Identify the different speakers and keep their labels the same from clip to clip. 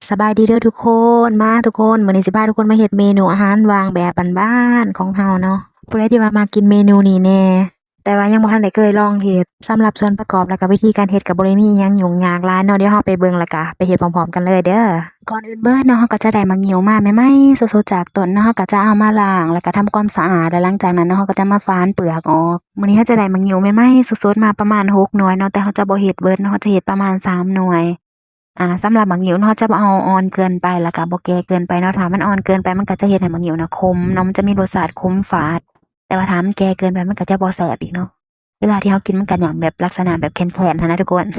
Speaker 1: สบายดีเด้อทุกคนมาทุกคนมื้อนี้สิพาทุกคนมาเฮ็ดเมนูอาหารว่างแบบบ้านๆของเฮาเนาะผู้ใดที่ว่ามากินเมนูนี้แหน่แต่ว่ายังบ่ทันได้เคยลองเฮ็ดสำหรับส่วนประกอบแล้วก็วิธีการเฮ็ดก็บ่ได้มีอิหยังยุ่งยากหลายเนาะเดี๋ยวเราไปเบิ่งแล้วก็ไปเฮ็ดพร้อมๆกันเลยเด้อก่อนอื่นเบิดเนาะเราก็จะได้มะงิวมาใหม่ๆสดๆจากต้นเนาะเราก็จะเอามาล้างแล้วก็ทำความสะอาดแล้วหลังจากนั้นเนาะเราก็จะมาฝานเปลือกออกมื้อนี้เราจะได้มะงิวใหม่ๆสดๆมาประมาณ6หน่วยเนาะแต่เราจะบ่เฮ็ดเบิดเนาะเราจะเฮ็ดประมาณ3หน่วย สำหรับบักหงิวเนาะจะบ่เอาอ่อนเกินไปแล้วก็บ่แก่เกินไปเนาะถ้ามันอ่อนเกินไปมันก็จะเฮ็ดให้บักหงิวน่ะขมเนาะมันจะมีรสชาติขมฝาดแต่ว่าถ้ามันแก่เกินไปมันก็จะบ่แซ่บอีกเนาะเวลาที่เรากินมันก็หยังแบบลักษณะแบบแข็งๆหั้นนะทุกคน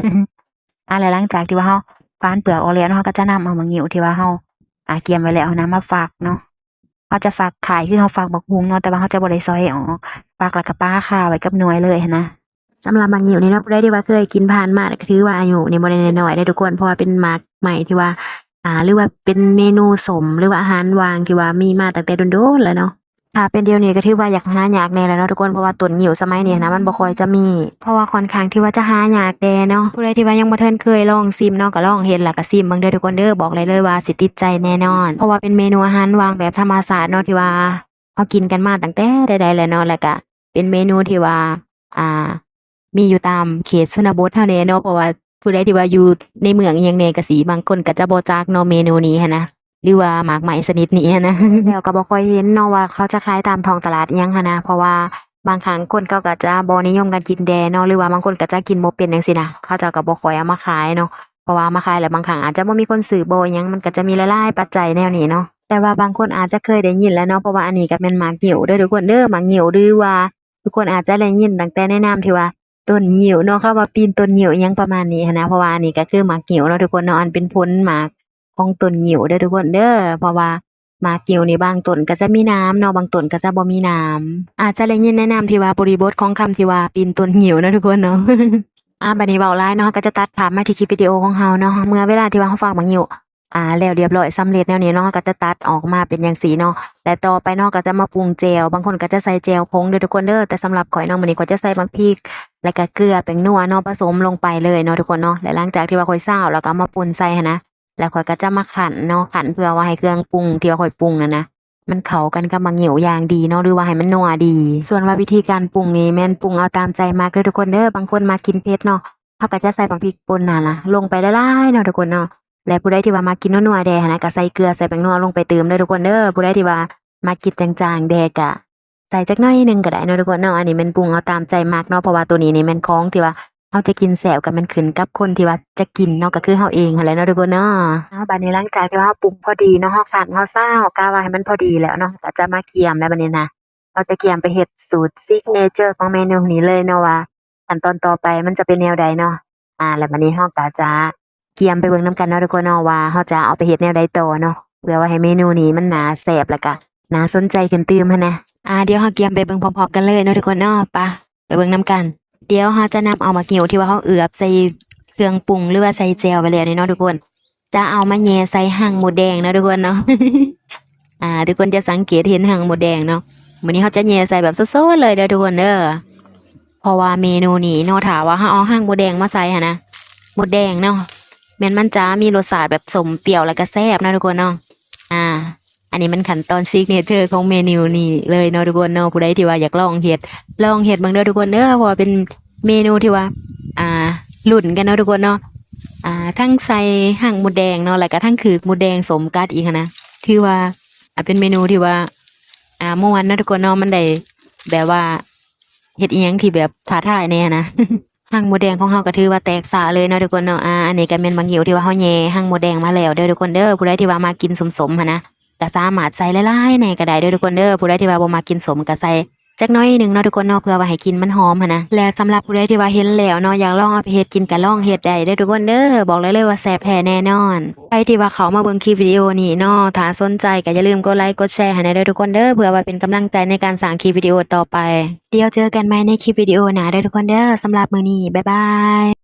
Speaker 1: แล้วหลังจากที่ว่าเราฝานเปลือกออกแล้วเนาะเราก็จะนำเอาบักหงิวที่ว่าเราเตรียมไว้แล้วเอานำมาฝักเนาะเราจะฝักขายคือเราฝักบักฮุงเนาะแต่ว่าเราจะบ่ได้ซอยออกฝักแล้วก็ป้าข่าไว้กับหน่วยเลยหั้นนะ สำหรับหมากงิ้วนี่เนาะผู้ใดที่ว่าเคยกินผ่านมาก็ถือว่าอายุนี่บ่ได้น้อยๆเด้อทุกคนเพราะว่าเป็นหมากใหม่ที่ว่าหรือว่าเป็นเมนูสมหรือว่าอาหารว่างที่ว่ามีมาตั้งแต่โดนๆแล้วเนาะถ้าเป็นเดี๋ยวนี้ก็ถือว่าอยากหายากแน่แล้วเนาะทุกคนเพราะว่าต้นงิ้วสมัยนี้นะมันบ่ค่อยจะมีเพราะว่าค่อนข้างที่ว่าจะหายากแน่เนาะผู้ใดที่ว่ายังบ่ทันเคยลองชิมเนาะก็ลองเฮ็ดแล้วก็ชิมเบิ่งเด้อทุกคนเด้อบอกเลยว่าสิติดใจแน่นอนเพราะว่าเป็นเมนูอาหารว่างแบบธรรมชาติเนาะที่ว่าเรากินกันมาตั้งแต่ใดๆแล้วเนาะแล้วก็เป็นเมนูที่ว่าอ่า มีอยู่ตามเขตชนบทเท่าแน่เนาะเพราะว่าผู้ใดที่ว่าอยู่ในเมืองอิหยังแหน่ก็สิบางคนก็จะบ่จักเนาะเมนูนี้หั้นนะหรือว่าหมากไหมชนิดนี้หั้นนะ แล้วก็บ่ค่อยเห็นเนาะว่าเขาจะขายตามท้องตลาดอิหยังหั้นนะเพราะว่าบางครั้งคนเขาก็จะบ่นิยมกันกินแดเนาะหรือว่าบางคนก็จะกินบ่เป็นจังซี้นะเขาเจ้าก็บ่ค่อยเอามาขายเนาะเพราะว่าเอามาขายแล้วบางครั้งอาจจะบ่มีคนซื้อบ่อิหยังมันก็จะมีหลายๆปัจจัยแนวนี้เนาะแต่ว่าบางคนอาจจะเคยได้ยินแล้วเนาะเพราะว่าอันนี้ก็แม่นหมากหิ่วเด้อทุกคนเด้อหมากหิ่วหรือว่าทุกคนอาจจะได้ยินตั้งแต่ในนามที่ว่า ต้นงิ้วเนาะเขาว่าปีนต้นงิ้วอิหยังประมาณนี้หั้นนะเพราะว่าอันนี้ก็คือหมากงิ้วเนาะทุกคนเนาะอันเป็นผลหมากของต้นงิ้วเด้อทุกคนเด้อเพราะว่าหมากงิ้วนี่บางต้นก็จะมีน้ำเนาะบางต้นก็จะบ่มีน้ำอาจจะได้ยินแนะนำที่ว่าบริบทของคำที่ว่าปีนต้นงิ้วเนาะทุกคนเนาะบัดนี้เว้าหลายเนาะก็จะตัดภาพมาที่คลิปวิดีโอของเราเนาะเมื่อเวลาที่ว่าเราฟักหมากงิ้วแล้วเรียบร้อยสำเร็จแนวนี้เนาะก็จะตัดออกมาเป็นจังซี่เนาะและต่อไปเนาะก็จะมาปรุงแจ่วบางคนก็จะใส่แจ่วผงเด้อทุกคนเด้อแต่สำหรับข้อยเนาะมื้อนี้ข้อยจะใส่บักพริก แล้วก็เกลือแป้งนัวเนาะผสมลงไปเลยเนาะทุกคนเนาะและหลังจากที่ว่าข้อยซาวแล้วก็เอามาป่นใส่หั้นนะแล้วข้อยก็จะมาคั่นเนาะคั่นเพื่อว่าให้เครื่องปรุงที่ว่าข้อยปรุงนั่นนะมันเข้ากันกับบักเหงี่ยวอย่างดีเนาะหรือว่าให้มันนัวดีส่วนว่าวิธีการปรุงนี่แม่นปรุงเอาตามใจมักเด้อทุกคนเด้อบางคนมักกินเผ็ดเนาะเขาก็จะใส่บักพริกป่นนั่นล่ะลงไปหลายๆเนาะทุกคนเนาะและผู้ใดที่ว่ามักกินนัวๆแดหั้นนะก็ใส่เกลือใส่แป้งนัวลงไปเติมเด้อทุกคนเด้อผู้ใดที่ว่ามักกินจางๆแดก็ ใส่จักหน่อยหนึ่งก็ได้เนาะทุกคนเนาะอันนี้แม่นปรุงเอาตามใจมักเนาะเพราะว่าตัวนี้นี่แม่นของที่ว่าเราจะกินแซ่บก็มันขึ้นกับคนที่ว่าจะกินเนาะก็คือเราเองหั้นแหละเนาะทุกคนเนาะบัดนี้หลังจากที่ว่าเราปรุงพอดีเนาะเราคั่นเราซาวกะว่าให้มันพอดีแล้วเนาะก็จะมาเกียมแล้วบัดนี้นะเราจะเกียมไปเฮ็ดสูตรซิกเนเชอร์ของเมนูนี้เลยเนาะว่าขั้นตอนต่อไปมันจะเป็นแนวใดเนาะแล้วบัดนี้เราก็จะเกียมไปเบิ่งนำกันเนาะทุกคนเนาะว่าเราจะเอาไปเฮ็ดแนวใดต่อเนาะเพื่อว่าให้เมนูนี้มันน่าแซ่บแล้วก็น่าสนใจขึ้นตื่มหั้นนะ เดี๋ยวเราเกียมไปเบิ่งพร้อมๆกันเลยเนาะทุกคนเนาะไปเบิ่งนํกันเดี๋ยวเราจะนำเอามะงิ่วที่ว่าเราเอือบใส่เครื่องปรุงหรือว่าใส่แจ่วไปแล้วนี่เนาะทุกคนจะเอามาแหย่ใส่หางหมูแดงเนาะทุกคนเนาะ ทุกคนจะสังเกตเห็นหางหมูแดงเนาะมื้อนี้เราจะแหย่ใส่แบบสดๆเลยเด้อทุกคนเด้อเพราะว่าเมนูนี้เนาะถ้าว่าเราเอาหางหมูแดงมาใส่หั้นนะหมูแดงเนาะแม่นมันจะมีรสชาติแบบสมเปรี้ยวแล้วก็แซ่บเนาะทุกคนเนาะอ่า อันนี้มันขั้นตอนซิกเนเจอร์ของเมนูนี้เลยเนาะทุกคนเนาะผู้ใดที่ว่าอยากลองเฮ็ดเบิ่งเด้อทุกคนเด้อเพราะว่าเป็นเมนูที่ว่าอ่าลุ้นกันเนาะทุกคนเนาะทั้งใส่หางหมูแดงเนาะแล้วก็ทั้งคือหมูแดงสมกัดอีกหั้นนะถือว่าเป็นเมนูที่ว่าม่วนเนาะทุกคนเนาะมันได้แบบว่าเฮ็ดอิหยังที่แบบท้าทายแน่นะ หางหมูแดงของเราก็ถือว่าแตกสะเลยเนาะทุกคนเนาะอันนี้ก็แม่นบางหิวที่ว่าเราแย่หางหมูแดงมาแล้วเด้อทุกคนเด้อผู้ใดที่ว่ามากินสมๆหั้นนะ ก็สามารถใส่หลายๆแหน่ก็ได้เด้อทุกคนเด้อผู้ใดที่ว่าบ่มักกินสมก็ใส่จักหน่อยหนึ่งเนาะทุกคนเนาะเพื่อว่าให้กินมันหอมหั้นนะและสำหรับผู้ใดที่ว่าเห็นแล้วเนาะอยากลองเอาไปเฮ็ดกินก็ลองเฮ็ดได้เด้อทุกคนเด้อบอกเลยว่าแซ่บแท้แน่นอนใครที่ว่าเขามาเบิ่งคลิปวิดีโอนี้เนาะถ้าสนใจก็อย่าลืมกดไลค์กดแชร์ให้หน่อยเด้อทุกคนเด้อเพื่อว่าเป็นกำลังใจในการสร้างคลิปวิดีโอต่อไปเดี๋ยวเจอกันใหม่ในคลิปวิดีโอหน้าเด้อทุกคนเด้อสำหรับมื้อนี้บ๊ายบาย